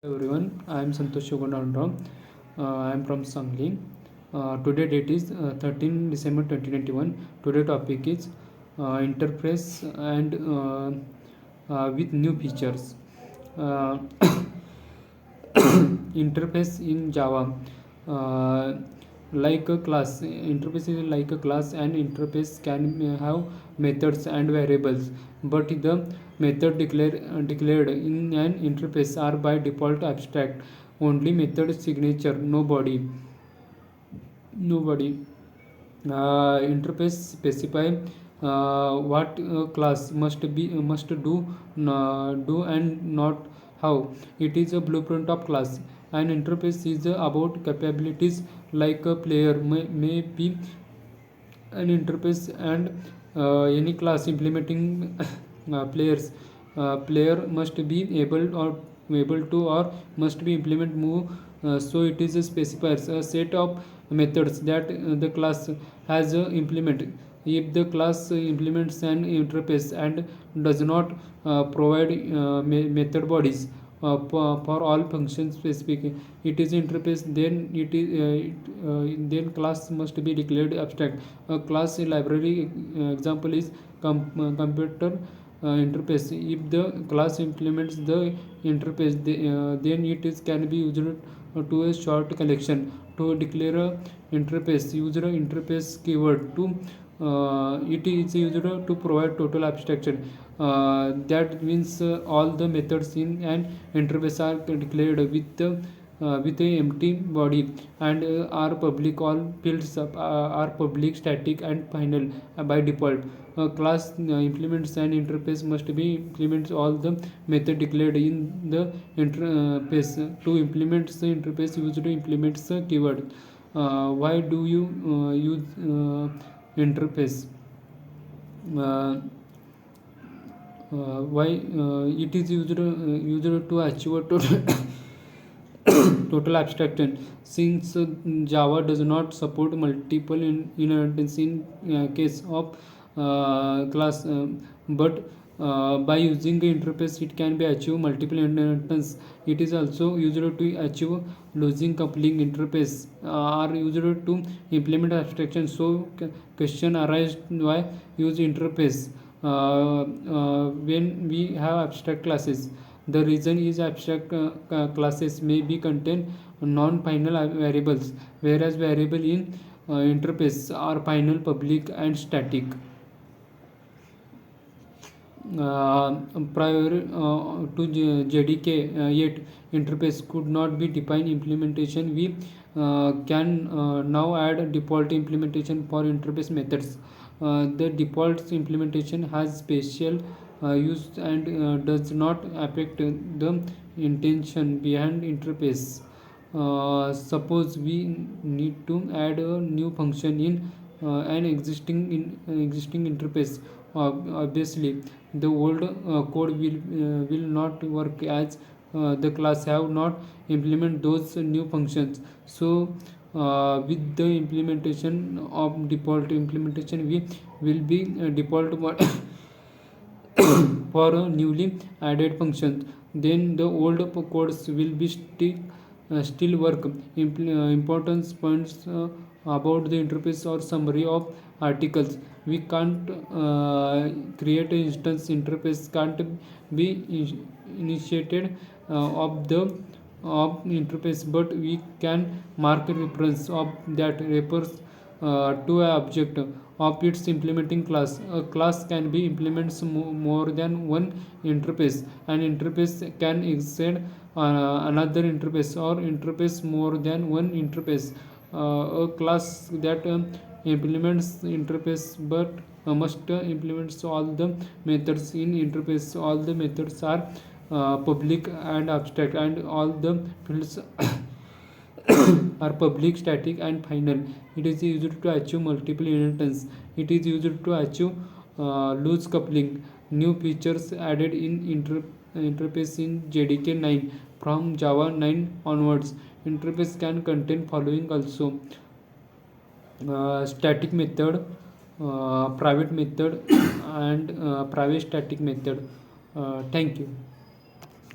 Everyone, I am Santosh Shogondandram. I am from Sangli. Today date is 13 December 2021. Today topic is interface and with new features. Uh, interface in Java. Uh, like a class, interface is like a class, and interface can have methods and variables, but the method declared in an interface are by default abstract. Only method signature, nobody. Interface specify what class must do and not how. It is a blueprint of class. An interface is about capabilities, like a player may be an interface, and any class implementing players player must be able to, or must be implement move. So it is a specifies a set of methods that the class has implement. If the class implements an interface and does not provide method bodies for all functions specific, it is interface, then class must be declared abstract. A class library example is computer interface. If the class implements the interface, then it is can be used to a short collection to declare a interface. User interface keyword to it is used to provide total abstraction. That means all the methods in an interface are declared with a empty body, and are public. All fields are public, static, and final by default. A class implements an interface must be implements all the method declared in the interface. To implement the interface, used to implement the keyword. Why do you use interface? uh, why it is used to achieve a total total abstraction. Since Java does not support multiple inheritance in case of class, but by using the interface it can be achieve multiple inheritance. It is also used to achieve losing coupling. Interface are used to implement abstraction. So question arises, why use interface when we have abstract classes? The reason is abstract classes may be contain non-final variables, whereas variable in interface are final, public, and static. Prior to JDK 8, interface could not be defined implementation. We can now add default implementation for interface methods. The default implementation has special use and does not affect the intention behind interface. Suppose we need to add a new function in an existing interface. Obviously, the old code will not work, as the class have not implement those new functions. So with the implementation of default implementation, we will be default for a newly added function. Then the old codes will be still work. Importance points about the interface or summary of articles. We can't create an instance. Interface can't be initiated of the of interface, but we can mark a reference of that refers to an object of its implementing class. A class can be implements more than one interface. An interface can extend another interface, or interface more than one interface. A class that implements interface but must implements all the methods in interface. All the methods are public and abstract, and all the fields are public, static, and final. It is used to achieve multiple inheritance. It is used to achieve loose coupling. New features added in interface in JDK 9. From Java 9 onwards, interface can contain following also: static method, private method, and private static method. Thank you.